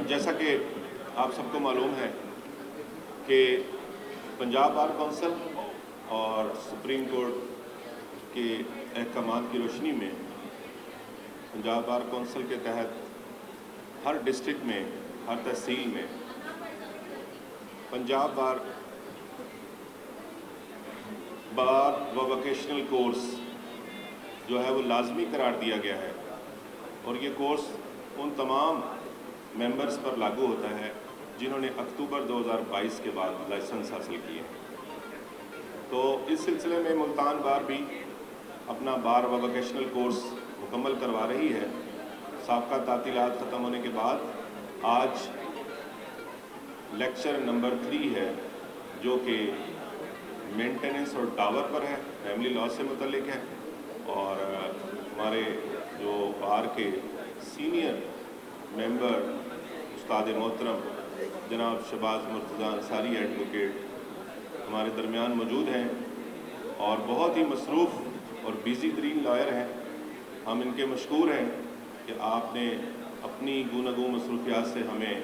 جیسا کہ آپ سب کو معلوم ہے کہ پنجاب بار کونسل اور سپریم کورٹ کے احکامات کی روشنی میں پنجاب بار کونسل کے تحت ہر ڈسٹرکٹ میں، ہر تحصیل میں پنجاب بار و ووکیشنل کورس جو ہے وہ لازمی قرار دیا گیا ہے، اور یہ کورس ان تمام ممبرز پر لاگو ہوتا ہے جنہوں نے اکتوبر 2022 کے بعد لائسنس حاصل کیے ہیں۔ تو اس سلسلے میں ملتان بار بھی اپنا بار و ووکیشنل کورس مکمل کروا رہی ہے۔ سابقہ تعطیلات ختم ہونے کے بعد آج لیکچر نمبر 3 ہے، جو کہ مینٹیننس اور ٹاور پر ہے، فیملی لاء سے متعلق ہے، اور ہمارے جو بار کے سینئر ممبر استاد محترم جناب شہباز مرتضی انصاری ایڈوکیٹ ہمارے درمیان موجود ہیں، اور بہت ہی مصروف اور بیزی ترین لائر ہیں۔ ہم ان کے مشکور ہیں کہ آپ نے اپنی گوناگوں مصروفیات سے ہمیں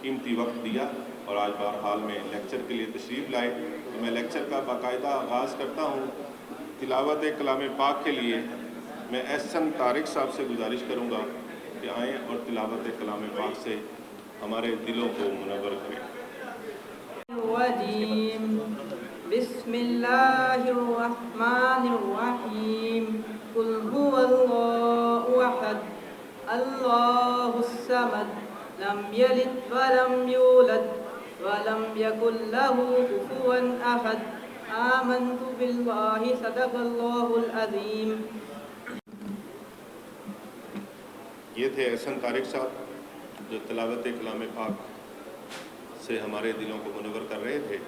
قیمتی وقت دیا اور آج بہرحال میں لیکچر کے لیے تشریف لائے۔ تو میں لیکچر کا باقاعدہ آغاز کرتا ہوں۔ تلاوت کلام پاک کے لیے میں احسن طارق صاحب سے گزارش کروں گا کہ آئیں اور تلاوت کلام پاک سے ہمارے دلوں کو منور کریں۔ بسم اللہ الرحمن الرحیم۔ قل هو اللہ احد اللہ الصمد لم یلد ولم یولد ولم یکن له کفوا احد۔ آمنت باللہ صدق اللہ العظیم۔ یہ تھے احسن طارق صاحب جو تلاوت کلام پاک سے ہمارے دلوں کو منور کر رہے تھے،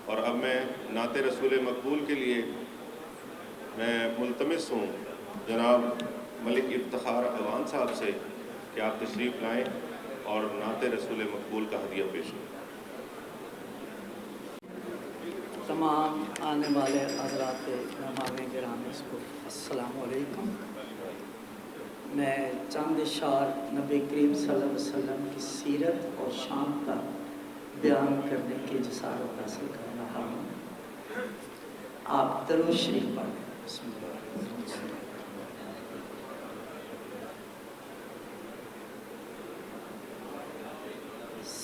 اور اب میں نعت رسول مقبول کے لیے میں ملتمس ہوں جناب ملک افتخار اوان صاحب سے کہ آپ تشریف لائیں اور نعت رسول مقبول کا ہدیہ پیش کریں۔ تمام آنے والے حضرات مہمان گرامی کو السلام علیکم۔ میں چند اشعار نبی کریم صلی اللہ علیہ وسلم کی سیرت اور شان کا بیان کرنے کی جسارت حاصل کر رہا ہوں۔ آپ درود شریف پڑھیں۔ بسم اللہ الرحمن الرحیم۔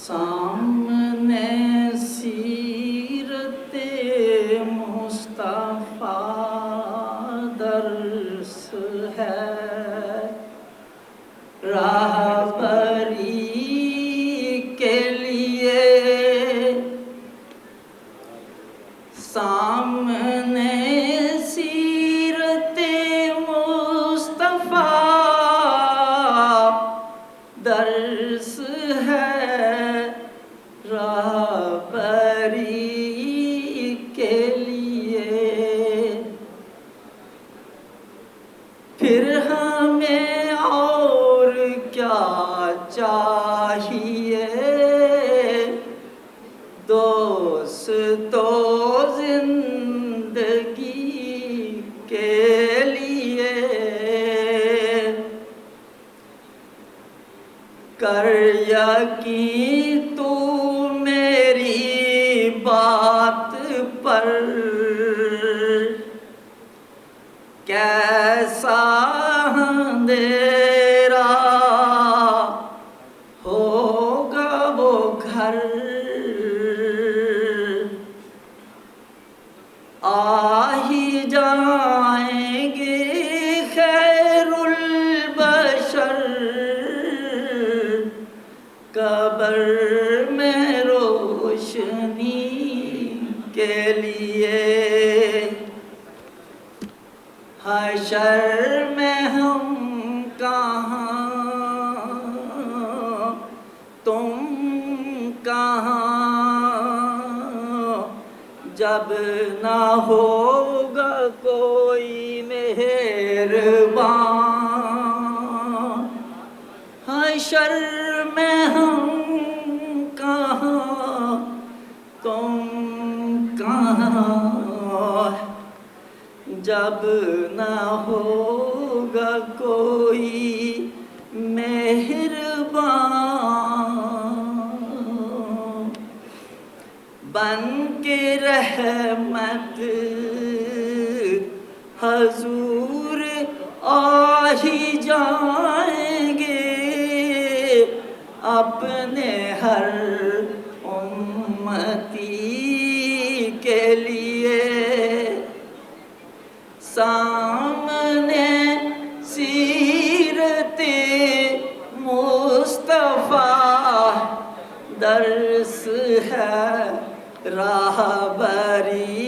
سامنے سیرت مصطفیٰ درس ہے، راہبری کے لیے سامنے سیرت مصطفیٰ درس ہے، راہبری کے لیے۔ پھر ہمیں اور کیا چاہیے، دوستو زندگی کے لیے۔ کر یقین تو میری بات پر، کیسا اندھیرا ہوگا وہ گھر، آ ہی جائیں گے خیر البشر، قبر میں روشنی کے لیے۔ حشر میں ہم کہاں تم کہاں، جب نہ ہوگا کوئی مہربان۔ حشر میں ہم کہاں تم کہاں، جب نہ ہوگا کوئی مہربان بن کے رحمت حضور آ ہی جائیں گے اپنے ہر امتی کے لیے. سامنے سیرت مصطفیٰ درس ہے راہبری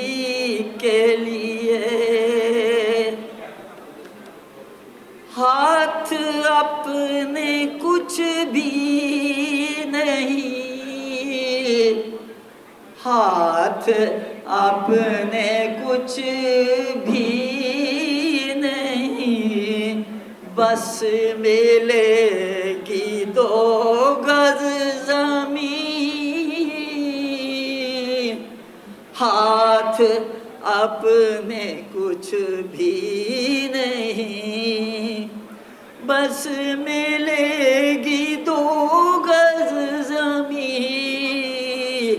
کے لیے. ہاتھ اپنے کچھ بھی نہیں، ہاتھ اپنے کچھ بھی نہیں، بس ملے گی 2 گز زمین. ہاتھ اپنے کچھ بھی نہیں، بس ملے گی 2 گز زمین.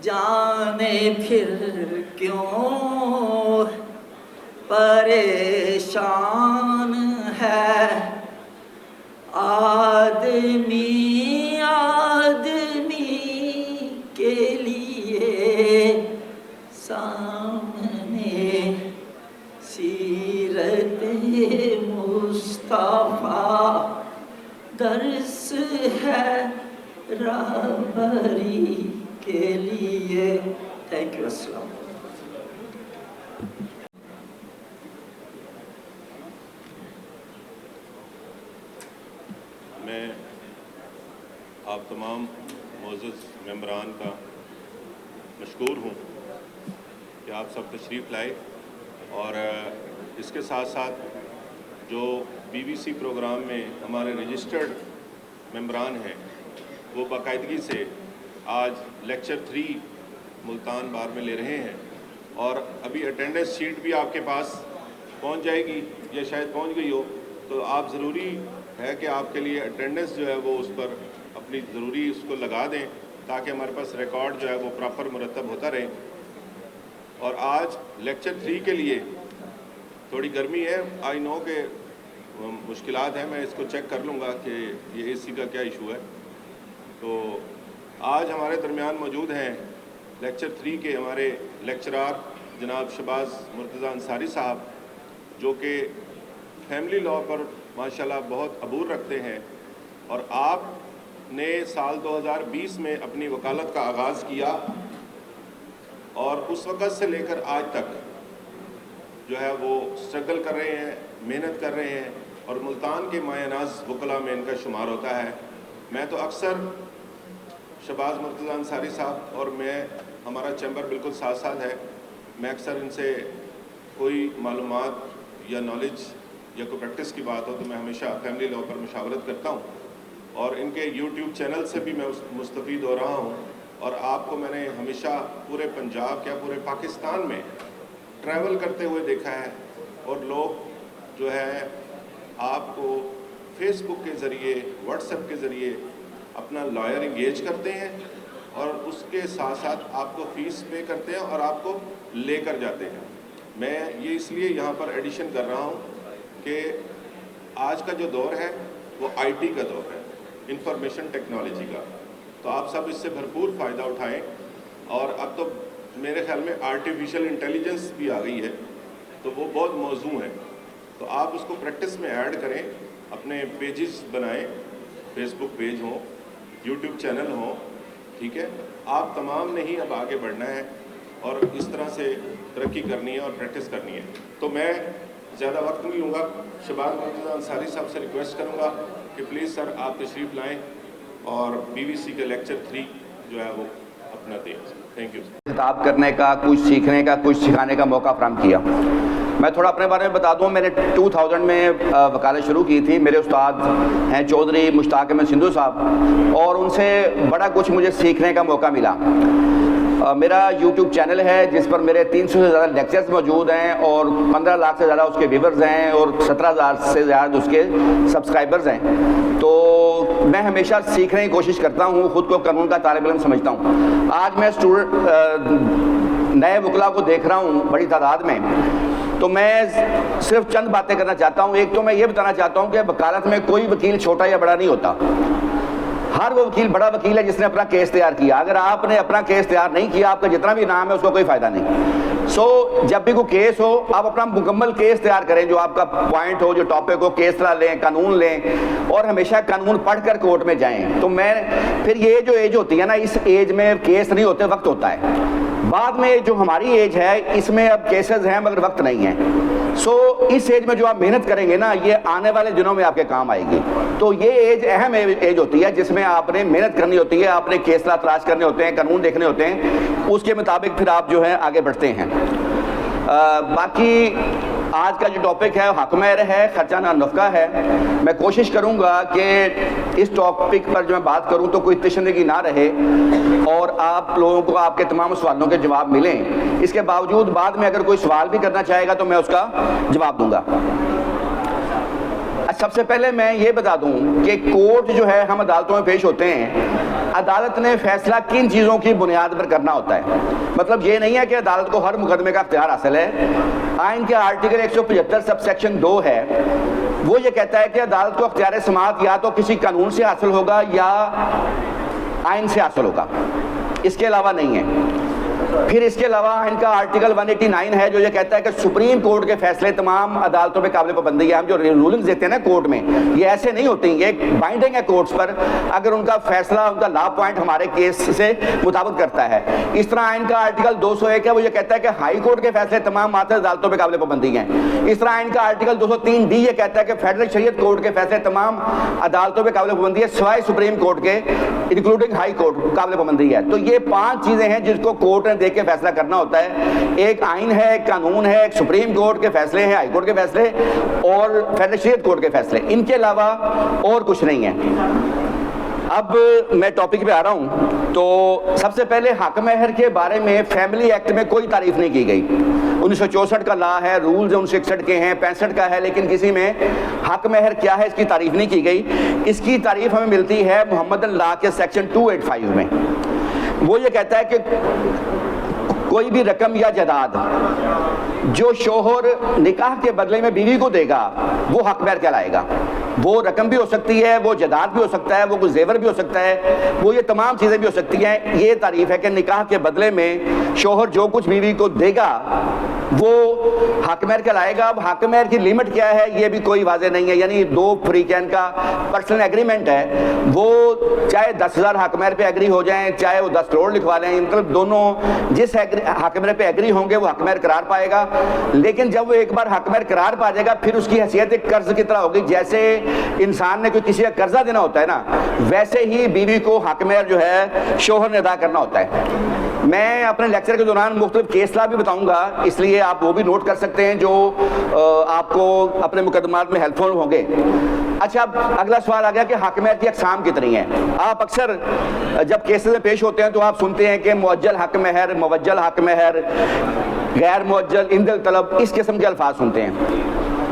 جانے پھر کیوں پریشان ہے آدمی آدمی کے لیے. سامنے سیرت مصطفیٰ درس ہے راہبری کے لیے. Thank you. السلام. میں آپ تمام معزز ممبران کا مشکور ہوں کہ آپ سب تشریف لائے، اور اس کے ساتھ ساتھ جو BBC پروگرام میں ہمارے رجسٹرڈ ممبران ہیں وہ باقاعدگی سے آج لیکچر 3 ملتان بار میں لے رہے ہیں، اور ابھی اٹینڈنس شیٹ بھی آپ کے پاس پہنچ جائے گی یا شاید پہنچ گئی ہو. تو آپ ضروری ہے کہ آپ کے لیے اٹینڈنس جو ہے وہ اس پر اپنی ضروری اس کو لگا دیں تاکہ ہمارے پاس ریکارڈ جو ہے وہ پراپر مرتب ہوتا رہے. اور آج لیکچر 3 کے لیے تھوڑی گرمی ہے، آئی نو کہ مشکلات ہیں، میں اس کو چیک کر لوں گا کہ یہ AC کا کیا ایشو ہے. تو آج ہمارے درمیان موجود ہیں لیکچر 3 کے ہمارے لیکچرار جناب شہباز مرتضیٰ انصاری صاحب، جو کہ فیملی لاء پر ماشاءاللہ بہت عبور رکھتے ہیں، اور آپ نے سال 2020 میں اپنی وکالت کا آغاز کیا، اور اس وقت سے لے کر آج تک جو ہے وہ اسٹرگل کر رہے ہیں، محنت کر رہے ہیں، اور ملتان کے مایہ ناز وکلاء میں ان کا شمار ہوتا ہے. میں تو اکثر شہباز مرتضیٰ انصاری صاحب اور میں، ہمارا چیمبر بالکل ساتھ ساتھ ہے، میں اکثر ان سے کوئی معلومات یا نالج یا کوئی پریکٹس کی بات ہو تو میں ہمیشہ فیملی لاء پر مشاورت کرتا ہوں، اور ان کے YouTube چینل سے بھی میں مستفید ہو رہا ہوں. اور آپ کو میں نے ہمیشہ پورے پنجاب کیا پورے پاکستان میں ٹریول کرتے ہوئے دیکھا ہے، اور لوگ جو ہے آپ کو فیس بک کے ذریعے، واٹس ایپ کے ذریعے اپنا لائر انگیج کرتے ہیں، اور اس کے ساتھ ساتھ آپ کو فیس پے کرتے ہیں اور آپ کو لے کر جاتے ہیں. میں یہ اس لیے یہاں پر ایڈیشن کر رہا ہوں کہ آج کا جو دور ہے وہ IT کا دور ہے، انفارمیشن ٹیکنالوجی کا. تو آپ سب اس سے بھرپور فائدہ اٹھائیں، اور اب تو میرے خیال میں آرٹیفیشل انٹیلیجنس بھی آ گئی ہے، تو وہ بہت موضوع ہے. تو آپ اس کو پریکٹس میں ایڈ کریں، اپنے پیجز بنائیں، فیس بک پیج ہوں، YouTube چینل ہوں، ٹھیک ہے. آپ تمام نے ہی اب آگے بڑھنا ہے اور اس طرح سے ترقی کرنی ہے اور پریکٹس کرنی ہے. تو میں زیادہ وقت نہیں لوں گا، شہباز مرتضیٰ انصاری صاحب سے ریکویسٹ کروں گا کہ پلیز سر آپ تشریف لائیں اور BBC کے لیکچر 3 جو ہے وہ اپنا دیں. Thank you. خطاب کرنے کا، کچھ سیکھنے کا، کچھ سکھانے کا موقع فراہم کیا. میں تھوڑا اپنے بارے میں بتا دوں. میں نے 2000 میں وکالت شروع کی تھی. میرے استاد ہیں چودھری مشتاق احمد سندھو صاحب، اور ان سے بڑا کچھ مجھے سیکھنے کا موقع ملا. میرا یوٹیوب چینل ہے جس پر میرے 300 سے زیادہ لیکچرز موجود ہیں اور 15 لاکھ سے زیادہ اس کے ویورز ہیں اور 17,000 سے زیادہ اس کے سبسکرائبرز ہیں. تو میں ہمیشہ سیکھنے کی کوشش کرتا ہوں, خود کو قانون کا طالب علم سمجھتا ہوں. آج میں نئے وکلاء کو دیکھ رہا ہوں بڑی تعداد میں, تو میں صرف چند باتیں کرنا چاہتا ہوں. ایک تو میں یہ بتانا چاہتا ہوں کہ وکالت میں کوئی وکیل چھوٹا یا بڑا نہیں ہوتا. ہر وہ وکیل بڑا وکیل ہے جس نے اپنا کیس تیار کیا. اگر آپ نے اپنا کیس تیار نہیں کیا, آپ کا جتنا بھی نام ہے اس کا کوئی فائدہ نہیں. جب بھی کوئی کیس ہو, آپ اپنا مکمل کیس تیار کریں, جو آپ کا پوائنٹ ہو, جو ٹاپک ہو, کیس طرح لیں, قانون لیں, اور ہمیشہ قانون پڑھ کر کورٹ میں جائیں. تو پھر یہ جو ایج ہوتی ہے نا, اس ایج میں کیس نہیں ہوتے, وقت ہوتا ہے. بعد میں جو ہماری ایج ہے اس میں اب کیسز ہیں مگر وقت نہیں ہے. اس ایج میں جو آپ محنت کریں گے نا, یہ آنے والے دنوں میں آپ کے کام آئے گی. تو یہ ایج اہم ایج ہوتی ہے جس میں آپ نے محنت کرنی ہوتی ہے, آپ نے کیس لا تلاش کرنے ہوتے ہیں, قانون دیکھنے ہوتے ہیں, اس کے مطابق پھر آپ جو ہے آگے بڑھتے ہیں. باقی آج کا جو ٹاپک ہے حق مہر ہے, خرچہ نہ نفقہ ہے. میں کوشش کروں گا کہ اس ٹاپک پر جو میں بات کروں تو کوئی تشنگی نہ رہے اور آپ لوگوں کو آپ کے تمام سوالوں کے جواب ملیں. اس کے باوجود بعد میں اگر کوئی سوال بھی کرنا چاہے گا تو میں اس کا جواب دوں گا. سب سے پہلے میں یہ بتا دوں کہ کورٹ جو ہے, ہم عدالتوں میں پیش ہوتے ہیں, عدالت نے فیصلہ کن چیزوں کی بنیاد پر کرنا ہوتا ہے. مطلب یہ نہیں ہے کہ عدالت کو ہر مقدمے کا اختیار حاصل ہے. آئین کے آرٹیکل 175 سب سیکشن 2 ہے, وہ یہ کہتا ہے کہ عدالت کو اختیار سماعت یا تو کسی قانون سے حاصل ہوگا یا آئین سے حاصل ہوگا, اس کے علاوہ نہیں ہے. پھر اس کے علاوہ ان کا آرٹیکل 189 ہے جو یہ کہتا ہے کہ سپریم کورٹ کے فیصلے تمام عدالتوں پہ قابل پابندی ہے. ہم جو رولنگز دیتے ہیں نا کورٹ میں, یہ ایسے نہیں ہوتی ہیں, یہ بائنڈنگ ہے کورٹس پر اگر ان کا فیصلہ, ان کا لا پوائنٹ ہمارے کیس سے مطابق کرتا ہے. اس طرح آئین کا آرٹیکل 201 ہے, وہ یہ کہتا ہے کہ ہائی کورٹ کے فیصلے تمام معتبر عدالتوں پہ قابل پابندی ہیں. اس طرح آئین کا آرٹیکل 203D یہ کہتا ہے کہ فیڈرل شریعت کورٹ کے فیصلے تمام عدالتوں پہ قابل پابندی ہے سوائے سپریم کورٹ کے, انکلوڈنگ ہائی کورٹ قابل پابندی ہے. تو یہ 5 چیزیں ہیں جس کو کورٹ نے دیکھ کے فیصلہ کرنا ہوتا ہے. ایک آئین ہے, ایک قانون ہے, ایک سپریم کورٹ کے فیصلے ہیں, ہائی کورٹ کے فیصلے اور فیڈرل شریعت کورٹ کے فیصلے. ان کے علاوہ اور کچھ نہیں ہے. اب میں ٹاپک پہ آ رہا ہوں. تو سب سے پہلے حق مہر کے بارے میں فیملی ایکٹ میں کوئی تعریف نہیں کی گئی. 1964 کا لا ہے, رولز 1961 کے ہیں, 65 کا ہے, لیکن کسی میں حق مہر کیا ہے اس کی تعریف نہیں کی گئی. اس کی تعریف ہمیں ملتی ہے محمدن لا کے سیکشن 285 میں. وہ یہ کہتا ہے کہ کوئی بھی رقم یا جائیداد جو شوہر نکاح کے بدلے میں بیوی کو دے گا وہ حق مہر کہلائے گا. وہ رقم بھی ہو سکتی ہے, وہ جائیداد بھی ہو سکتا ہے, وہ کوئی زیور بھی ہو سکتا ہے, وہ یہ تمام چیزیں بھی ہو سکتی ہیں. یہ تعریف ہے کہ نکاح کے بدلے میں شوہر جو کچھ بیوی کو دے گا وہ حق مہر کہلائے گا. اب حق مہر کی لیمٹ کیا ہے یہ بھی کوئی واضح نہیں ہے. یعنی 2 فریقین کا پرسنل ایگریمنٹ ہے, وہ چاہے 10,000 حق مہر پہ ایگری ہو جائیں, چاہے وہ 10 کروڑ لکھوا لیں, مطلب دونوں جس حق مہر پہ ایگری ہوں گے وہ حق مہر قرار پائے گا. لیکن جب وہ ایک بار حق مہر قرار پا جائے گا پھر اس کی حیثیت ایک قرض کی طرح ہوگی. جیسے انسان نے کوئی کسی کا قرضہ دینا ہوتا ہے نا, ویسے ہی بیوی کو حق مہر جو ہے شوہر نے ادا کرنا ہوتا ہے. میں اپنے لیکچر کے دوران مختلف کیس لا بھی بتاؤں گا, اس لیے آپ وہ بھی نوٹ کر سکتے ہیں جو آپ کو اپنے مقدمات میں ہیلپ فل ہوں گے. اچھا, اب اگلا سوال آ گیا کہ حق مہر کی اقسام کتنی ہیں. آپ اکثر جب کیسز میں پیش ہوتے ہیں تو آپ سنتے ہیں کہ معجل حق مہر, موجل حق مہر, غیر معجل, اندل طلب, اس قسم کے الفاظ سنتے ہیں.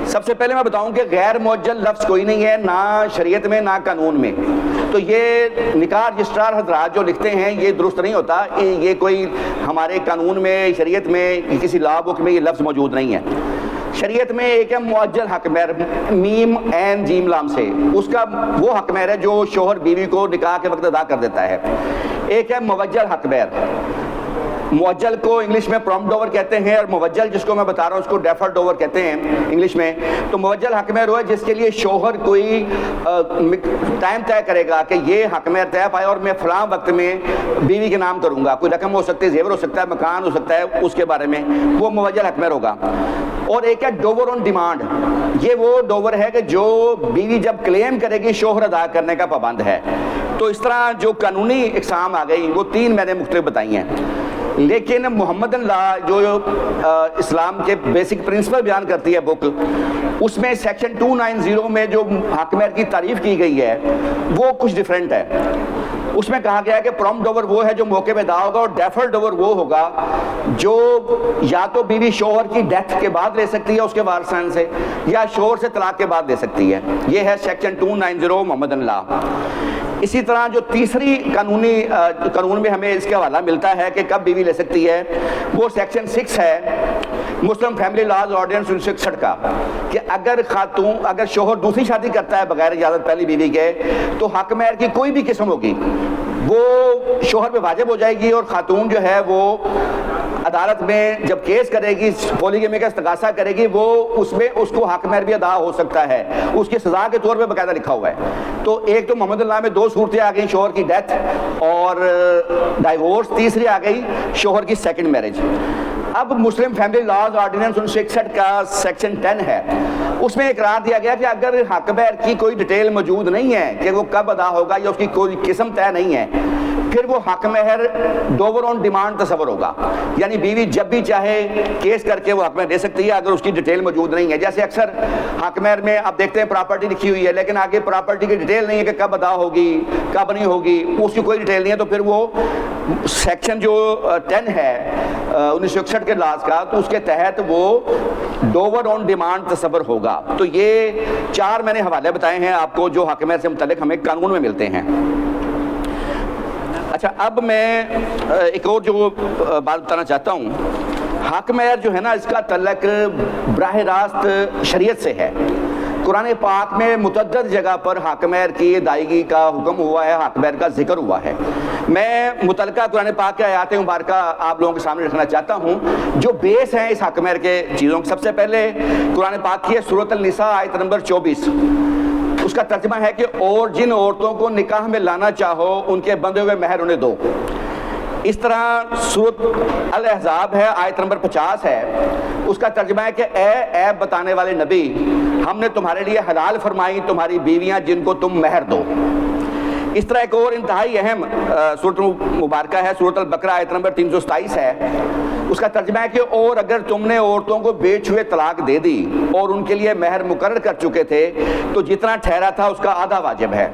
سب سے پہلے میں بتاؤں کہ غیر معجل لفظ کوئی نہیں ہے, نہ شریعت میں نہ قانون میں. تو یہ نکاح رجسٹرار حضرات جو لکھتے ہیں یہ درست نہیں ہوتا. یہ کوئی ہمارے قانون میں, شریعت میں, کسی لا بک میں یہ لفظ موجود نہیں ہے. شریعت میں ایک ہے معجل حق مہر, میم عین جیم لام سے, اس کا وہ حق مہر ہے جو شوہر بیوی کو نکاح کے وقت ادا کر دیتا ہے. ایک ہے موجل حق مہر, معجل کو انگلش میں پرومپٹ ڈوور کہتے ہیں, اور موجل جس کو میں بتا رہا ہوں اس کو ڈیفرڈ ڈوور کہتے ہیں انگلش میں. تو موجل حق مہر ہوا جس کے لیے شوہر کوئی ٹائم طے کرے گا کہ یہ حق مہر طے پائے اور میں فلاں وقت میں بیوی کے نام کروں گا. کوئی رقم ہو سکتی ہے, زیور ہو سکتا ہے, مکان ہو سکتا ہے, اس کے بارے میں وہ موجل حق مہر ہوگا. اور ایک ہے ڈوور آن ڈیمانڈ, یہ وہ ڈوور ہے کہ جو بیوی جب کلیم کرے گی شوہر ادا کرنے کا پابند ہے. تو اس طرح جو قانونی اقسام آ گئی وہ 3 میں نے مختلف بتائی ہیں. لیکن محمد لا جو اسلام کے بیسک پرنسپل بیان کرتی ہے بک، اس میں سیکشن 290 میں جو حق مہر کی تعریف کی گئی ہے وہ کچھ ڈیفرنٹ ہے۔ اس میں کہا گیا ہے کہ پرومپٹ ڈوور وہ ہے جو موقع پہ ادا ہوگا، اور ڈیفرڈ ڈوور وہ ہوگا جو یا تو بیوی شوہر کی ڈیتھ کے بعد لے سکتی ہے اس کے وارثین سے، یا شوہر سے طلاق کے بعد لے سکتی ہے۔ یہ ہے سیکشن 290 محمد لا۔ اسی طرح جو تیسری قانون میں ہمیں اس کا حوالہ ملتا ہے کہ کب بیوی لے سکتی ہے، وہ سیکشن 6 ہے مسلم فیملی لاز آرڈیننس 1961 کا، کہ اگر شوہر دوسری شادی کرتا ہے بغیر اجازت پہلی بیوی کے، تو حق مہر کی کوئی بھی قسم ہوگی وہ شوہر پہ واجب ہو جائے گی، اور خاتون جو ہے وہ عدالت میں جب کیس کرے گی، پولیگیمی کا استغاثہ کرے گی، وہ اس میں اس کو حق مہر بھی ادا ہو سکتا ہے، اس کی سزا کے طور پہ باقاعدہ لکھا ہوا ہے۔ تو ایک تو محمد اللہ میں 2 صورتیں آ گئیں، شوہر کی ڈیتھ اور ڈائیورس، تیسری آ گئی شوہر کی سیکنڈ میرج۔ اب مسلم فیملی لاز آرڈیننس 1961 کا سیکشن 10 ہے، اس میں اقرار دیا گیا کہ اگر حق مہر کی کوئی ڈیٹیل موجود نہیں ہے کہ وہ کب ادا ہوگا یا اس کی کوئی قسم طے نہیں ہے، پھر وہ حق مہر ڈوور آن ڈیمانڈ تصور ہوگا، یعنی بیوی جب بھی چاہے کیس کر کے وہ حق مہر دے سکتی ہے اگر اس کی ڈیٹیل موجود نہیں ہے۔ جیسے اکثر حق مہر میں آپ دیکھتے ہیں پراپرٹی لکھی ہوئی ہے لیکن آگے پراپرٹی کی ڈیٹیل نہیں ہے کہ کب ادا ہوگی کب نہیں ہوگی، اس کی کوئی ڈیٹیل نہیں ہے، تو پھر وہ سیکشن جو 10 ہے 1961 کے لاز کا، تو اس کے تحت وہ ڈوور آن ڈیمانڈ تصور ہوگا۔ تو یہ 4 میں نے حوالے بتائے ہیں آپ کو جو حق مہر سے متعلق ہمیں قانون میں ملتے ہیں۔ اچھا، اب میں ایک اور جو بات بتانا چاہتا ہوں، حق مہر جو ہے نا، اس کا تعلق براہ راست شریعت سے ہے۔ قرآن پاک میں متعدد جگہ پر حق مہر کی ادائیگی کا حکم ہوا ہے، حق مہر کا ذکر ہوا ہے۔ میں متعلقہ قرآن پاک کے آیات مبارکہ آپ لوگوں کے سامنے رکھنا چاہتا ہوں جو بیس ہیں اس حق مہر کے چیزوں کے۔ سب سے پہلے قرآن پاک کی ہے سورۃ النساء آیت نمبر 24، اس کا ترجمہ ہے کہ اور جن عورتوں کو نکاح میں لانا چاہو ان کے بندھے ہوئے مہر انہیں دو۔ اس طرح سورۃ الاحزاب ہے آیت نمبر 50 ہے، اس کا ترجمہ ہے کہ اے عیب بتانے والے نبی، ہم نے تمہارے لیے حلال فرمائی تمہاری بیویاں جن کو تم مہر دو۔ اس طرح ایک اور انتہائی اہم سورۃ مبارکہ ہے سورۃ البقرہ آیت نمبر 327 ہے، اس کا ترجمہ ہے کہ اور اگر تم نے عورتوں کو بے چھوئے طلاق دے دی اور ان کے لیے مہر مقرر کر چکے تھے تو جتنا ٹھہرا تھا اس کا آدھا واجب ہے،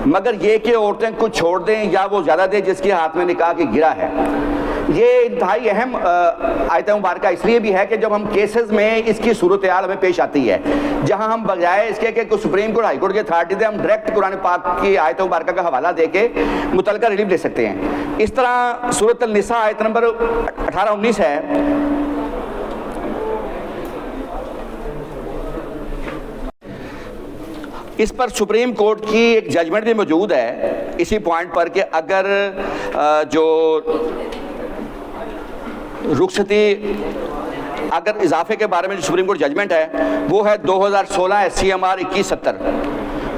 مگر یہ کہ عورتیں کچھ چھوڑ دیں یا وہ زیادہ دیں جس کے ہاتھ میں نکاح کی گرہ ہے۔ یہ انتہائی اہم آیت مبارکہ اس لیے بھی ہے کہ جب ہم کیسز میں اس کی صورتحال ہمیں پیش آتی ہے جہاں ہم بجائے اس کے کہ سپریم کورٹ ہائی کورٹ کی اتھارٹی دے، ہم ڈائریکٹ قرآن پاک کی آیت مبارکہ کا حوالہ دے کے متعلقہ ریلیف لے سکتے ہیں۔ اس طرح سورۃ النساء آیت نمبر 18-19 ہے، اس پر سپریم کورٹ کی ایک ججمنٹ بھی موجود ہے اسی پوائنٹ پر کہ اگر جو رخصتی اگر اضافے کے بارے میں جو سپریم کورٹ ججمنٹ ہے وہ ہے 2016 SCMR 2170،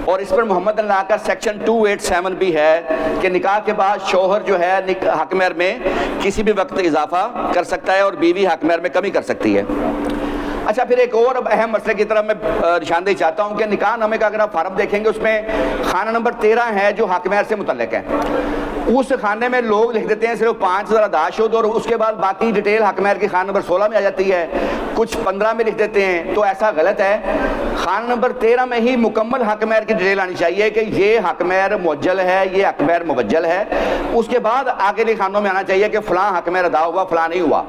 اور اس پر محمد اللہ کا سیکشن 287 بھی ہے کہ نکاح کے بعد شوہر جو ہے حق مہر میں کسی بھی وقت اضافہ کر سکتا ہے اور بیوی حق مہر میں کمی کر سکتی ہے۔ اچھا، پھر ایک اور اہم مسئلے کی طرف میں نشاندہی چاہتا ہوں کہ نکاح نامے کا اگر آپ فارم دیکھیں گے اس میں خانہ نمبر 13 ہے جو حق مہر سے متعلق ہے۔ اس خانے میں لوگ لکھ دیتے ہیں صرف 5000 ادا شد، اور اس کے بعد باقی ڈیٹیل حق مہر کی خانہ نمبر 16 میں آ جاتی ہے، کچھ 15 میں لکھ دیتے ہیں، تو ایسا غلط ہے۔ خانہ نمبر 13 میں ہی مکمل حق مہر کی ڈیٹیل آنی چاہیے کہ یہ حق مہر معجل ہے، یہ حق مہر مبجل ہے، اس کے بعد آگے کے خانوں میں آنا چاہیے کہ فلاں حق مہر ادا ہوا فلاں نہیں ہوا۔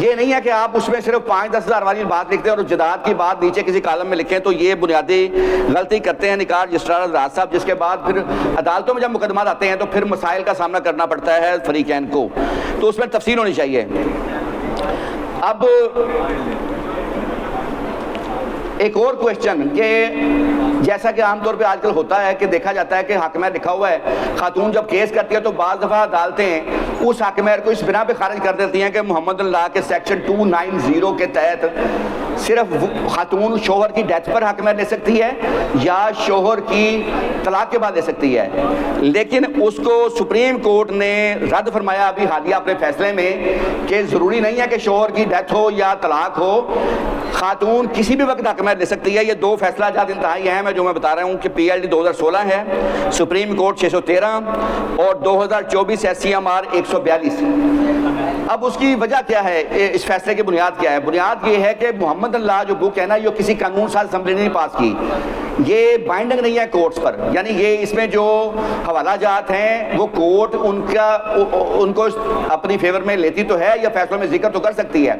یہ نہیں ہے کہ آپ اس میں صرف 5-10 ہزار والی بات لکھتے ہیں اور جداد کی بات نیچے کسی کالم میں لکھیں، تو یہ بنیادی غلطی کرتے ہیں نکاح رجسٹرار حضرات صاحب، جس کے بعد پھر عدالتوں میں جب مقدمات آتے ہیں تو پھر مسائل کا سامنا کرنا پڑتا ہے فریقین کو، تو اس میں تفصیل ہونی چاہیے۔ اب ایک اور کوشچن کہ جیسا کہ عام طور پہ آج کل ہوتا ہے کہ دیکھا جاتا ہے کہ حق مہر لکھا ہوا ہے، خاتون جب کیس کرتی ہے تو بعض دفعہ عدالتیں اس حق مہر کو اس بنا پہ خارج کر دیتی ہیں کہ محمد اللہ کے سیکشن 290 کے تحت صرف خاتون شوہر کی ڈیتھ پر حق مہر لے سکتی ہے یا شوہر کی طلاق کے بعد لے سکتی ہے، لیکن اس کو سپریم کورٹ نے رد فرمایا ابھی حالیہ اپنے فیصلے میں کہ ضروری نہیں ہے کہ شوہر کی ڈیتھ ہو یا طلاق ہو، خاتون کسی بھی وقت حق مہر لے سکتی ہے۔ یہ 2 فیصلہ جات انتہائی اہم ہے جو میں بتا رہا ہوں کہ PLD 2016 ہے, سپریم کورٹ 613 اور 2024 SCMR 142. اب اس کی وجہ کیا ہے, اس فیصلے کی بنیاد کیا ہے؟ بنیاد یہ ہے کہ محمد لا جو بک ہے نا, یہ کسی قانون ساز اسمبلی نے پاس کی, یہ بائنڈنگ نہیں ہے کورٹس پر, یعنی یہ اس میں جو حوالہ جات ہیں وہ کورٹ ان کو اپنی فیور میں لیتی تو ہے یا فیصلوں میں ذکر تو کر سکتی ہے,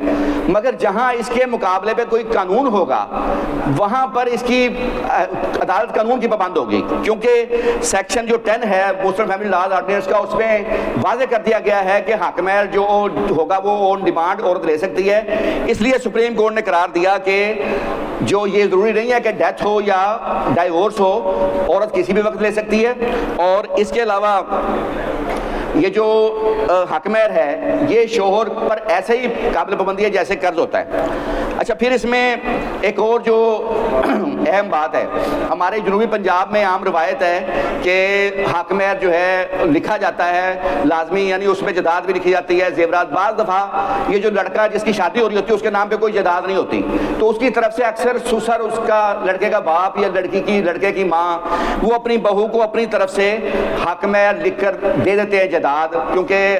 مگر جہاں اس کے مقابلے پہ کوئی قانون ہوگا وہاں پر اس کی عدالت قانون کی پابند ہوگی, کیونکہ سیکشن جو 10 ہے مسلم فیملی لاز آرڈیننس کا, اس میں واضح کر دیا گیا ہے کہ حاکم جو ہوگا وہ آن ڈیمانڈ عورت لے سکتی ہے. اس لیے سپریم کورٹ نے قرار دیا کہ جو یہ ضروری نہیں ہے کہ ڈیتھ ہو یا ڈائیورس ہو, عورت کسی بھی وقت لے سکتی ہے. اور اس کے علاوہ یہ جو حق مہر ہے یہ شوہر پر ایسے ہی قابل پابندی ہے جیسے قرض ہوتا ہے. اچھا, پھر اس میں ایک اور جو اہم بات ہے, ہمارے جنوبی پنجاب میں عام روایت ہے کہ حق مہر جو ہے لکھا جاتا ہے لازمی, یعنی اس میں جائیداد بھی لکھی جاتی ہے, زیورات. بعض دفعہ یہ جو لڑکا جس کی شادی ہو رہی ہوتی ہے اس کے نام پہ کوئی جائیداد نہیں ہوتی, تو اس کی طرف سے اکثر سسر, اس کا لڑکے کا باپ یا لڑکے کی ماں, وہ اپنی بہو کو اپنی طرف سے حق مہر لکھ کر دے دیتے ہیں جائیداد, کیونکہ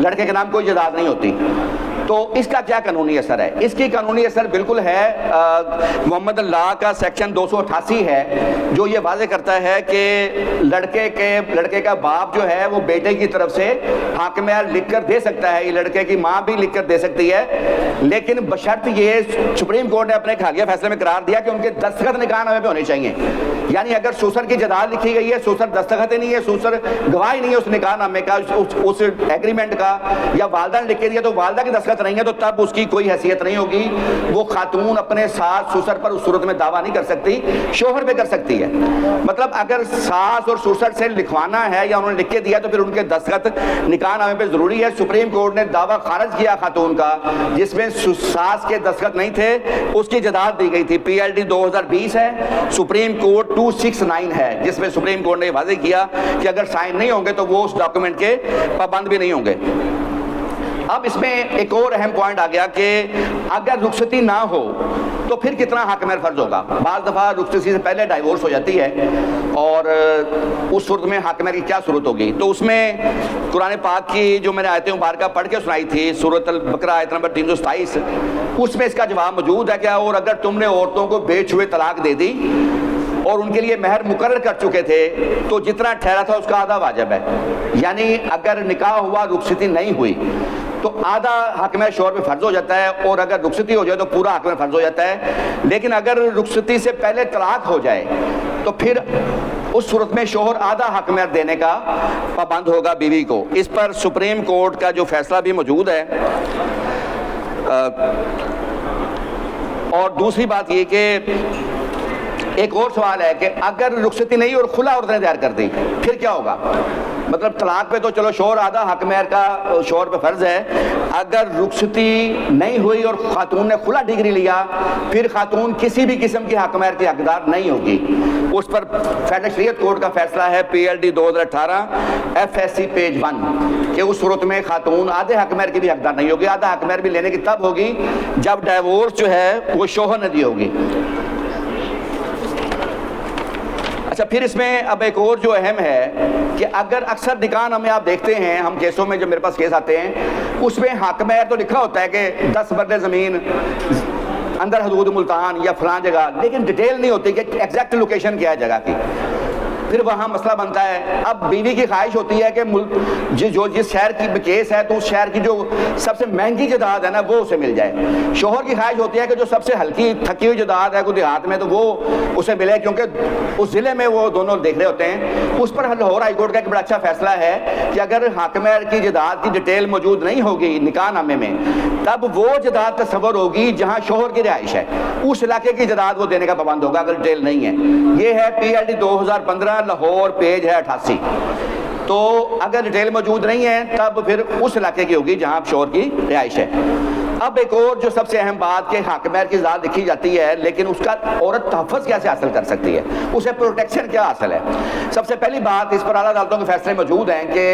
لڑکے کے نام کوئی جائیداد نہیں ہوتی. تو اس کا کیا قانونی اثر ہے؟ اس کی قانونی اثر بالکل ہے محمد لا کا سیکشن 288 ہے جو یہ واضح کرتا ہے کہ لڑکے کا باپ جو ہے وہ بیٹے کی طرف سے حق مہر لکھ کر دے سکتا ہے, یہ لڑکے کی ماں بھی لکھ کر دے سکتی ہے, لیکن بشرط یہ سپریم کورٹ نے اپنے حالیہ فیصلے میں قرار دیا کہ ان کے دستخط نکاح نامے پہ ہونے چاہیے. یعنی اگر سسر کی جائیداد لکھی گئی ہے, سسر دستخط ہی نہیں ہے, سسر گواہ نہیں ہے اس نکاح نامے کا, اس ایگریمنٹ کا, یا والدہ نے لکھ کے دیا تو والدہ کی دستخط نہیں ہے, تو تب اس کی کوئی حیثیت نہیں ہوگی. وہ خاتون اپنے ساس سسر پر اس صورت میں دعویٰ نہیں کر سکتی, شوہر پہ کر سکتی ہے. مطلب اگر ساس اور سسر سے لکھوانا ہے یا انہوں نے لکھ کے دیا تو پھر ان کے دستخط نکاح نامے پہ ضروری ہے. سپریم کورٹ نے دعویٰ خارج کیا خاتون کا جس میں ساس کے دستخط نہیں تھے, اس کی جائیداد دی گئی تھی. PLD 2020 ہے, سپریم کورٹ 269 ہے, جس میں سپریم کورٹ نے واضح کیا کہ اگر سائن نہیں ہوں گے تو وہ اس ڈاکومنٹ کے پابند بھی نہیں ہوں گے. اب اس میں ایک اور اہم پوائنٹ آ گیا کہ اگر رخصتی نہ ہو تو پھر کتنا حق مہر فرض ہوگا. بعض دفعہ رخصتی سے پہلے ڈائیورس ہو جاتی ہے اور اس صورت میں حق مہر کی کیا صورت ہوگی. تو اس میں قرآن پاک کی جو میں نے آیتیں مبارکہ پڑھ کے سنائی تھی, سورۃ البقرہ آیت نمبر 327, اس میں اس کا جواب موجود ہے. کیا, اور اگر تم نے عورتوں کو بے چھوئے طلاق دے دی اور ان کے لیے مہر مقرر کر چکے تھے تو جتنا ٹھہرا تھا اس کا آدھا واجب ہے. یعنی اگر نکاح ہوا رخصتی نہیں ہوئی تو آدھا حق مہر شوہر پہ فرض ہو جاتا ہے, اور اگر رخصتی ہو جائے تو پورا حق مہر فرض ہو جاتا ہے. لیکن اگر رخصتی سے پہلے طلاق ہو جائے تو پھر اس صورت میں شوہر آدھا حق مہر دینے کا پابند ہوگا بیوی کو. اس پر سپریم کورٹ کا جو فیصلہ بھی موجود ہے. اور دوسری بات یہ کہ ایک اور سوال ہے کہ اگر رخصتی نہیں اور خلا عورت نے دائر کر دی پھر کیا ہوگا. مطلب طلاق پہ تو چلو شوہر آدھا حق مہر کا شوہر پہ فرض ہے, اگر رخصتی نہیں ہوئی اور خاتون نے خلا ڈگری لیا پھر خاتون کسی بھی قسم کی حق مہر کی حقدار نہیں ہوگی. اس پر فیڈرل شریعت کورٹ کا فیصلہ ہے PLD 2018 FSC پیج 1 کہ اس صورت میں خاتون آدھے حق مہر کی بھی حقدار نہیں ہوگی. آدھا حق مہر بھی لینے کی تب ہوگی جب ڈائیورس جو ہے وہ شوہر نے دی ہوگی. اچھا, پھر اس میں اب ایک اور جو اہم ہے کہ اگر اکثر نکاح نامے آپ دیکھتے ہیں, ہم کیسوں میں جو میرے پاس کیس آتے ہیں اس میں حق مہر تو لکھا ہوتا ہے کہ 10 مرلے زمین اندر حدود ملتان یا فلاں جگہ, لیکن ڈیٹیل نہیں ہوتی کہ ایگزیکٹ لوکیشن کیا ہے جگہ کی. پھر وہاں مسئلہ بنتا ہے. اب بیوی کی خواہش ہوتی ہے کہ جس شہر کی کیس ہے تو اس شہر کی جو سب سے مہنگی جائیداد ہے نا وہ اسے مل جائے. شوہر کی خواہش ہوتی ہے کہ جو سب سے ہلکی تھکی ہوئی جائیداد ہے کوئی دیہات میں تو وہ اسے ملے, کیونکہ اس ضلع میں وہ دونوں دیکھ رہے ہوتے ہیں. اس پر لاہور ہائی کورٹ کا ایک بڑا اچھا فیصلہ ہے کہ اگر حق مہر کی جائیداد کی ڈیٹیل موجود نہیں ہوگی نکاح نامے میں تب وہ جائیداد تصور ہوگی جہاں شوہر کی رہائش ہے, اس علاقے کی جائیداد وہ دینے کا پابند ہوگا اگر ڈیٹیل نہیں ہے. یہ ہے PLD 2015 لاہور پیج ہے 88. تو اگر ڈیٹیل موجود نہیں ہے تب پھر اس علاقے کی ہوگی جہاں شوہر کی رہائش ہے. اب ایک اور جو سب سے اہم بات کہ حق مہر کی ذات لکھی جاتی ہے لیکن اس کا عورت تحفظ کیسے حاصل کر سکتی ہے, اسے پروٹیکشن کیا حاصل ہے. سب سے پہلی بات, اس پر اعلیٰ عدالتوں کے فیصلے موجود ہیں کہ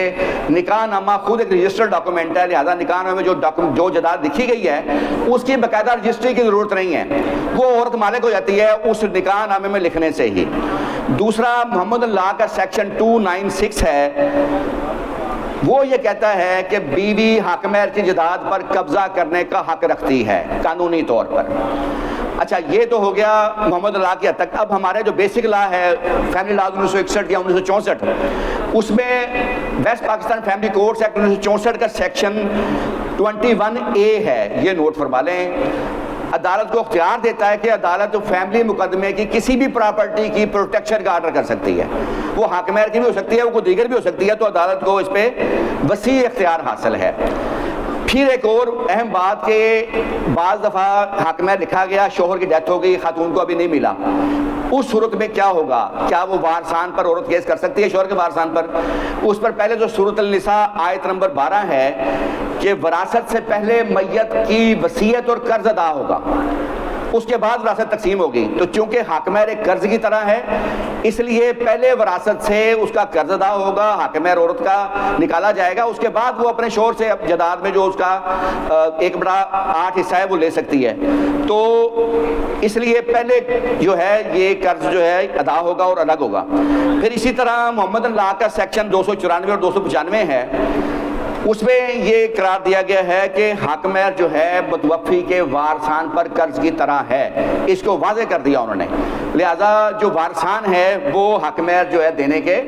نکاح نامہ خود ایک رجسٹرڈ ڈاکومنٹ ہے, لہذا نکاح نامے میں جو جائیداد لکھی گئی ہے اس کی باقاعدہ رجسٹری کی ضرورت نہیں ہے, وہ عورت مالک ہو جاتی ہے اس نکاح نامے میں لکھنے سے ہی. دوسرا, محمد لاء کا سیکشن 296 ہے, وہ یہ کہتا ہے کہ بیوی حق مہر کی جائیداد پر قبضہ کرنے کا حق رکھتی ہے قانونی طور پر. اچھا, یہ تو ہو گیا محمد لاء کی حد تک. اب ہمارے جو بیسک لا ہے فیملی لا 1961 یا 1964, اس میں West Pakistan family courts act 1964 کا سیکشن 21A ہے, یہ نوٹ فرما لیں. عدالت کو اختیار دیتا ہے کہ عدالت فیملی مقدمے کی کسی بھی پراپرٹی کی پروٹیکشن کا آرڈر کر سکتی ہے, وہ حق مہر کی بھی ہو سکتی ہے, وہ کوئی دیگر بھی ہو سکتی ہے, تو عدالت کو اس پہ وسیع اختیار حاصل ہے. پھر ایک اور اہم بات کہ بعض دفعہ حق مہر لکھا گیا, شوہر کی ڈیتھ ہو گئی, خاتون کو ابھی نہیں ملا, اس صورت میں کیا ہوگا؟ کیا وہ وارثان پر عورت کیس کر سکتی ہے, شوہر کے وارثان پر؟ اس پر پہلے جو سورۃ النساء آیت نمبر 12 ہے کہ وراثت سے پہلے میت کی وصیت اور قرض ادا ہوگا, اس کے بعد وراثت تقسیم ہوگی. تو چونکہ حق مہر ایک قرض کی طرح ہے, اس لیے پہلے وراثت سے اس کا قرض ادا ہوگا, حق مہر عورت کا نکالا جائے گا, اس کے بعد وہ اپنے شوہر سے جائیداد میں جو اس کا 1/8 حصہ ہے وہ لے سکتی ہے. تو اس لیے پہلے جو ہے یہ قرض جو ہے ادا ہوگا اور الگ ہوگا. پھر اسی طرح محمد لاء کا سیکشن 294 اور 295 ہے, اس میں یہ قرار دیا گیا ہے کہ حق مہر جو ہے متوفی کے وارثان پر قرض کی طرح ہے, اس کو واضح کر دیا انہوں نے. لہذا جو وارثان ہے وہ حق مہر جو ہے دینے کے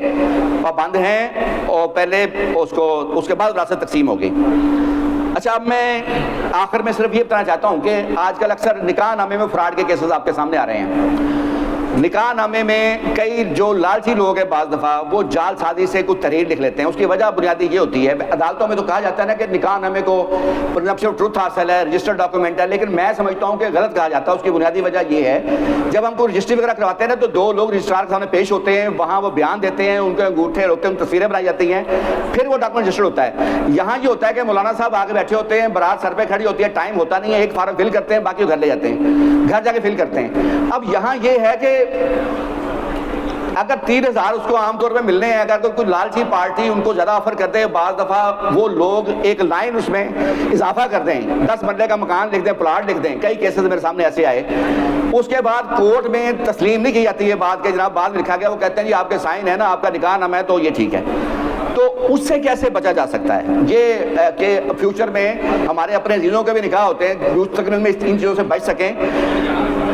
پابند ہیں, اور پہلے اس کے بعد وراثت تقسیم ہوگی. اچھا, اب میں آخر میں صرف یہ بتانا چاہتا ہوں کہ آج کل اکثر نکاح نامے میں فراڈ کے کیسز آپ کے سامنے آ رہے ہیں. نکاح نامے میں کئی جو لالچی لوگ ہیں بعض دفعہ وہ جال سازی سے کچھ تحریر لکھ لیتے ہیں. اس کی وجہ بنیادی یہ ہوتی ہے, عدالتوں میں تو کہا جاتا ہے نا کہ نکاح نامے کو پرنسپشن آف ٹروتھ حاصل ہے, رجسٹرڈ ڈاکومنٹ ہے, لیکن میں سمجھتا ہوں کہ غلط کہا جاتا ہے. اس کی بنیادی وجہ یہ ہے, جب ہم کو رجسٹری وغیرہ کرواتے ہیں نا تو 2 لوگ رجسٹرار کے سامنے پیش ہوتے ہیں, وہاں وہ بیان دیتے ہیں, ان کے انگوٹھے ہوتے ہیں, ان تصویریں بنائی جاتی ہیں, پھر وہ ڈاکومنٹ رجسٹرڈ ہوتا ہے. یہاں یہ ہوتا ہے کہ مولانا صاحب آگے بیٹھے ہوتے ہیں, برات سر پہ کھڑی ہوتی ہے, ٹائم ہوتا نہیں ہے, ایک فارم فل کرتے ہیں, باقی گھر لے جاتے ہیں, گھر جا کے فل کرتے ہیں. اب یہاں یہ ہے کہ اگر 30,000 اس کو عام طور پہ ملنے ہیں, اگر کوئی لالچی پارٹی ان کو زیادہ آفر کرتے ہیں, بعض دفعہ وہ لوگ ایک لائن اس میں اضافہ کر دیں, 10 مرلے کا مکان لکھ دیں, پلاٹ لکھ دیں. کئی کیسز میرے سامنے ایسے آئے. اس کے بعد کورٹ میں تسلیم نہیں کی جاتی ہے بات کہ جناب بعد میں لکھا گیا, وہ کہتے ہیں جی آپ کے سائن ہے نا, آپ کا نکاح نامہ ہے, تو یہ ٹھیک ہے. تو اس سے کیسے بچا جا سکتا ہے؟ یہ کہ فیوچر میں ہمارے اپنے عزیزوں کے بھی نکاح ہوتے ہیں, مستقبل میں ان چیزوں سے بچ سکیں.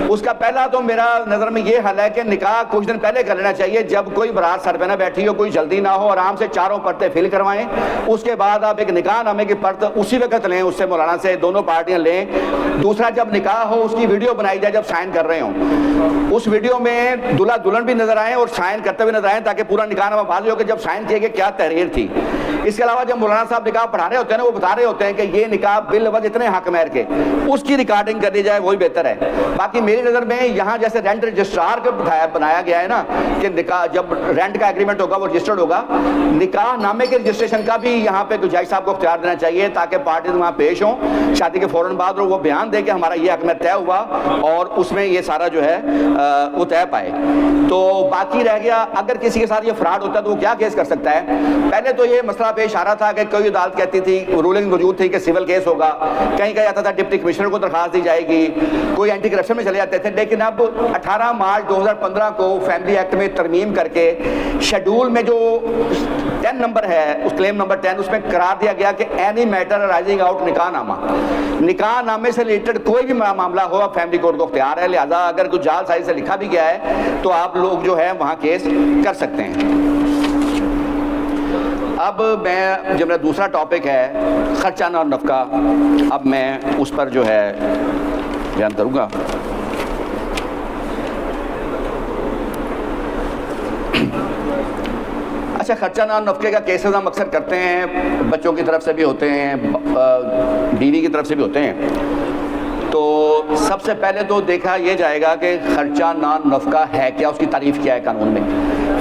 اس کا پہلا تو میرا نظر میں یہ حل ہے کہ نکاح کچھ دن پہلے کر لینا چاہیے, جب کوئی برات سر پہ نہ بیٹھی ہو, کوئی جلدی نہ ہو, آرام سے 4 پرتیں فل کروائیں. اس کے بعد آپ ایک نکاح نامے کی پرت اسی وقت لیں, اس سے مولانا سے دونوں پارٹیاں لیں. دوسرا, جب نکاح ہو اس کی ویڈیو بنائی جائے جب سائن کر رہے ہوں, اس ویڈیو میں دلہا دلہن بھی نظر آئیں اور سائن کرتے ہوئے نظر آئیں, تاکہ پورا نکاح نامہ واضح ہو کہ جب سائن کیے گئے کیا تحریر تھی. اس کے علاوہ جب مولانا صاحب نکاح پڑھا رہے ہوتے ہیں نا, وہ بتا رہے ہوتے ہیں کہ یہ نکاح باللفظ اتنے حق مہر کے, اس کی ریکارڈنگ کر دی جائے, وہی بہتر ہے. باقی میری نظر میں یہاں جیسے رینٹ رجسٹرار کا بنایا گیا ہے نا کہ نکاح جب رینٹ کا ایگریمنٹ ہوگا وہ رجسٹرڈ ہوگا, نکاح نامے کے رجسٹریشن کا بھی یہاں پہ جج صاحب کو اختیار دینا چاہیے, تاکہ پارٹیز وہاں پیش ہوں شادی کے فوراً بعد, اور وہ بیان دے کہ ہمارا یہ حق مہر طے ہوا, اور اس میں یہ سارا جو ہے وہ طے پائے. تو باقی رہ گیا اگر کسی کے ساتھ یہ فراڈ ہوتا ہے تو وہ کیا کیس کر سکتا ہے. پہلے تو یہ مسئلہ پیش آ رہا تھا کہ کوئی عدالت کہتی تھی, رولنگ موجود تھی کہ سول کیس ہوگا, کہیں کہا جاتا تھا ڈپٹی کمشنر کو درخواست دی جائے گی, کوئی اینٹی کرپشن میں چلے جاتے تھے. لیکن اب 18 مارچ 2015 کو فیملی ایکٹ میں ترمیم کر کے شیڈول میں جو 10 نمبر ہے, اس کلیم نمبر 10, اس میں قرار دیا گیا کہ اینی میٹر رائزنگ آؤٹ نکاح نامہ, نکاح نامے سے ریلیٹڈ کوئی بھی معاملہ ہو اب فیملی کورٹ کو اختیار ہے. لہذا اگر کوئی جال سازی سے لکھا بھی گیا ہے تو آپ لوگ جو ہے وہاں کیس کر سکتے ہیں. اب میں جو میرا دوسرا ٹاپک ہے خرچہ اور نفقہ, اب میں اس پر جو ہے بیان کروں گا. اچھا, خرچہ نہ نفقے کا کیسز ہم اکثر کرتے ہیں, بچوں کی طرف سے بھی ہوتے ہیں, بیوی کی طرف سے بھی ہوتے ہیں. تو سب سے پہلے تو دیکھا یہ جائے گا کہ خرچہ نہ نفقہ ہے کیا, اس کی تعریف کیا ہے قانون میں.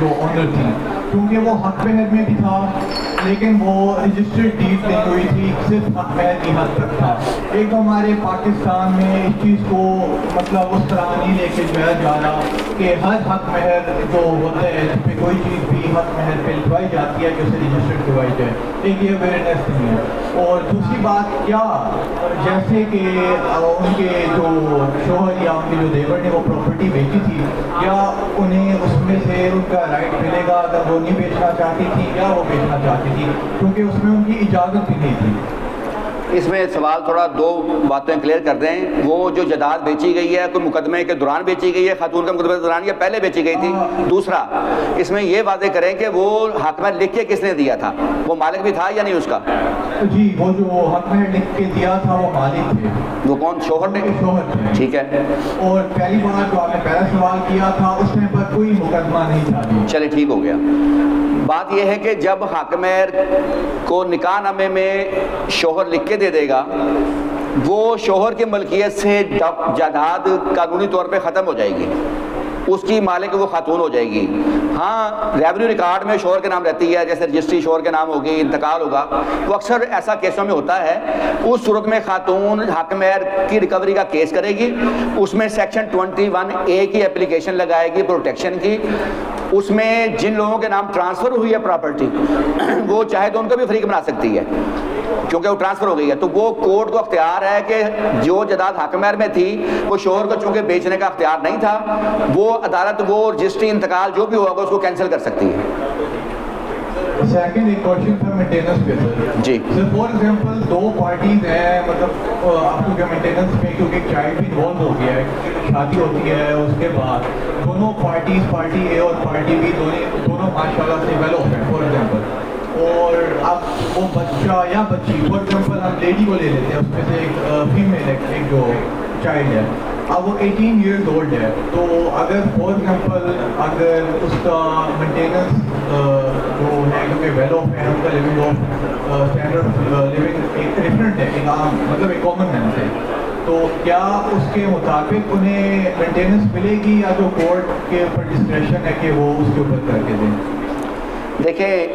جو آنر تھی، کیونکہ وہ حق مہر میں بھی تھا لیکن وہ رجسٹرڈ ڈیڈ نہیں ہوئی تھی، صرف حق مہر کی حد تک تھا۔ ایک تو ہمارے پاکستان میں اس چیز کو مطلب اس طرح نہیں لے کے جایا جا رہا کہ ہر حق مہر جو ہوتا ہے جس پہ کوئی چیز بھی حق مہر پہ لکھوائی جاتی ہے کہ اسے رجسٹرڈ کروائی جائے، ایک یہ اویئرنیس نہیں ہے۔ اور دوسری بات کیا جیسے کہ ان کے جو شوہر یا ان کے جو دیور نے وہ پراپرٹی بیچی تھی، کیا انہیں اس میں سے ان کا رائٹ ملے گا اگر وہ نہیں بیچنا چاہتی تھی یا وہ بیچنا چاہتی تھی، کیونکہ اس میں ان کی اجازت بھی نہیں تھی؟ اس میں سوال تھوڑا دو باتیں کلیئر کر دیں۔ وہ جو جائیداد بیچی گئی ہے کوئی مقدمے کے دوران بیچی گئی ہے، خاتون کے مقدمے کے دوران، یا پہلے بیچی گئی تھی؟ دوسرا اس میں یہ واضح کریں کہ وہ حق مہر لکھ کے کس نے دیا تھا، وہ مالک بھی تھا یا نہیں اس کا؟ جی وہ جو حق مہر لکھ کے دیا تھا وہ مالک تھے۔ وہ کون؟ شوہر نے؟ شوہر تھے۔ ٹھیک ہے۔ اور پہلی بات جو آپ نے پہلا سوال کیا تھا اس ٹائم پر کوئی مقدمہ نہیں تھا۔ چلے ٹھیک ہو گیا۔ بات یہ ہے کہ جب حق مہر کو نکاح نامے میں شوہر لکھ کے دے دے گا، وہ شوہر کی ملکیت سے جائیداد قانونی طور پہ ختم ہو جائے گی، اس کی مالک وہ خاتون ہو جائے گی۔ ہاں ریونیو ریکارڈ میں شوہر کے نام رہتی ہے، جیسے رجسٹری شوہر کے نام ہوگی، انتقال ہوگا، وہ اکثر ایسا کیسوں میں ہوتا ہے۔ اس صورت میں خاتون حق مہر کی ریکوری کا کیس کرے گی، اس میں سیکشن 21A کی اپلیکیشن لگائے گی پروٹیکشن کی۔ اس میں جن لوگوں کے نام ٹرانسفر ہوئی ہے پراپرٹی، وہ چاہے تو ان کو بھی فریق بنا سکتی ہے کیونکہ وہ ٹرانسفر ہو گئی ہے، تو وہ کورٹ کو اختیار ہے کہ جو جائیداد حق مہر میں تھی وہ شوہر کو چونکہ بیچنے کا اختیار نہیں تھا، وہ عدالت وہ رجسٹری انتقال جو بھی ہوگا اس کو کینسل کر سکتی ہے۔ سیکنڈ ایک کوشچن تھا مینٹیننس پہ سر۔ جی سر فار ایگزامپل دو پارٹیز ہیں، مطلب آپ کو کیا مینٹیننس میں کیونکہ ایک چائلڈ بھی انوالو ہو گیا ہے، شادی ہوتی ہے اس کے بعد دونوں پارٹیز، پارٹی اے اور پارٹی بی، دونوں ماشاء اللہ سے ویل آف ہیں فار ایگزامپل، اور اب وہ بچہ یا بچی، فار ایگزامپل ہم لیڈی کو لے لیتے ہیں، اس میں سے ایک فیمیل ایک جو چائلڈ ہے، اب وہ 18 ایئرز اولڈ ہے، تو اگر فار ایگزامپل اگر اس کا مینٹیننس جو ہے کیونکہ ویل آف ہے، ان کا living of standard of living ایک ڈفرینٹ ہے، ایک عام مطلب ایک کامن مین سے، تو کیا اس کے مطابق انہیں مینٹیننس ملے گی یا جو کورٹ کے اوپر ڈسکریشن ہے کہ وہ اس کے اوپر کر کے دیں؟ دیکھیں،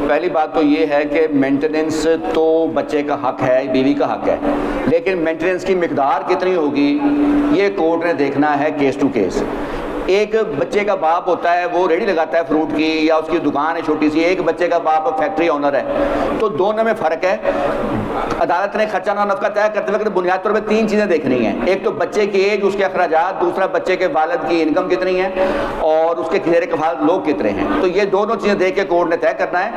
پہلی بات تو یہ ہے کہ مینٹیننس تو بچے کا حق ہے، بیوی کا حق ہے، لیکن مینٹیننس کی مقدار کتنی ہوگی یہ کورٹ نے دیکھنا ہے کیس ٹو کیس۔ ایک بچے کا باپ ہوتا ہے وہ ریڑھی لگاتا ہے فروٹ کی یا اس کی دکان ہے چھوٹی سی، ایک بچے کا باپ فیکٹری آنر ہے، تو دونوں میں فرق ہے۔ عدالت نے خرچہ نفقہ طے کرتے وقت بنیاد طور پہ تین چیزیں دیکھنی ہیں، ایک تو بچے کی ایج، اس کے اخراجات، دوسرا بچے کے والد کی انکم کتنی ہے اور اس کے زیر کفالت لوگ کتنے ہیں، تو یہ دونوں چیزیں دیکھ کے کورٹ نے طے کرنا ہے۔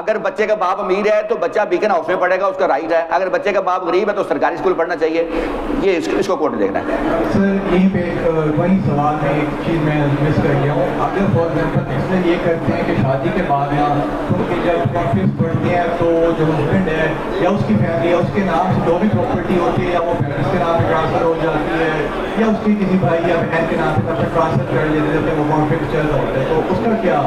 اگر بچے کا باپ امیر ہے تو بچہ بیکن ہاؤس میں پڑھے گا، اس کا رائٹ ہے، اگر بچے کا باپ غریب ہے تو سرکاری اسکول پڑھنا چاہیے، یہ اس کو کورٹ نے دیکھنا ہے۔ سر یہیں پہ وہی سوال میں ایک چیز میں مس کر گیا ہوں، اگر فار ایگزامپل اس میں یہ کرتے ہیں کہ شادی کے بعد کیونکہ جب کانفلکٹ پڑھتے ہیں تو جو ہسبینڈ ہے یا اس کی فیملی یا اس کے نام سے جو بھی پراپرٹی ہوتی ہے یا وہ پیرنٹس کے نام پہ ٹرانسفر ہو جاتی ہے یا اس کی کسی بھائی یا بہن کے نام پہ ٹرانسفر کر لیتے ہیں جب وہ کانفلکٹ چل رہا ہوتا ہے، تو اس کا کیا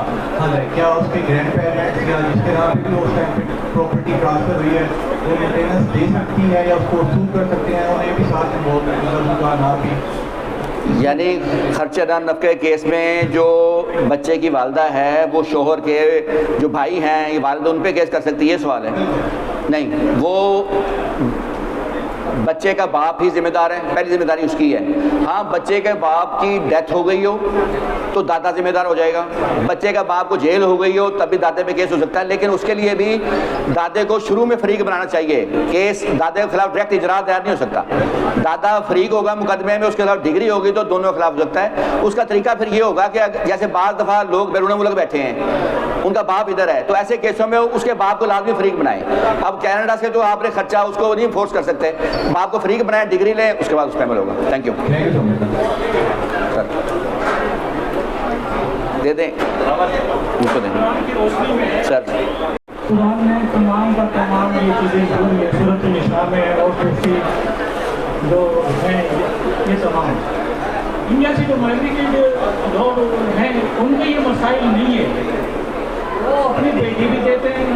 حل ہے؟ کیا اس کے گرینڈ پیرنٹس یا جس کے نام پہ بھی اس ٹائم پہ پراپرٹی ٹرانسفر ہوئی ہے وہ مینٹیننس دے سکتی ہے یا اس کو سو کر سکتے ہیں انہیں بھی ساتھ میں بہت ان کا نام بھی؟ یعنی خرچہ دان نفقے کیس میں جو بچے کی والدہ ہے وہ شوہر کے جو بھائی ہیں یہ والدہ ان پہ کیس کر سکتی ہے، یہ سوال ہے؟ نہیں، وہ بچے کا باپ ہی ذمہ دار ہے، پہلی ذمہ داری اس کی ہے۔ ہاں بچے کے باپ کی ڈیتھ ہو گئی ہو تو دادا ذمہ دار ہو جائے گا، بچے کا باپ کو جیل ہو گئی ہو تب بھی دادے پہ کیس ہو سکتا ہے، لیکن اس کے لیے بھی دادے کو شروع میں فریق بنانا چاہیے، کیس دادے کے خلاف ڈائریکٹ اجرا دائر نہیں ہو سکتا، دادا فریق ہوگا مقدمے میں، اس کے خلاف ڈگری ہوگی تو دونوں کے خلاف ہو سکتا ہے۔ اس کا طریقہ پھر یہ ہوگا کہ جیسے بعض دفعہ لوگ بیرون ملک بیٹھے ہیں ان کا باپ ادھر ہے، تو ایسے کیسوں میں اس کے باپ کو لازمی فریق بنائیں۔ اب کینیڈا سے تو آپ نے خرچہ اس کو نہیں فورس کر سکتے، باپ کو فریق بنائیں، ڈگری لیں، اس کے بعد اس پیمل ہوگا۔ تھینک یو سر، دے دیں ان کو دیں سر۔ قرآن میں تمام کا تمام یہ چیزیں جو ہے صورت نساء میں اور کیسی جو ہیں یہ تمام انڈیا سے جو مغربی کے جو لوگ ہیں ان کے یہ مسائل نہیں ہے، وہ اپنی بیٹی بھی دیتے ہیں،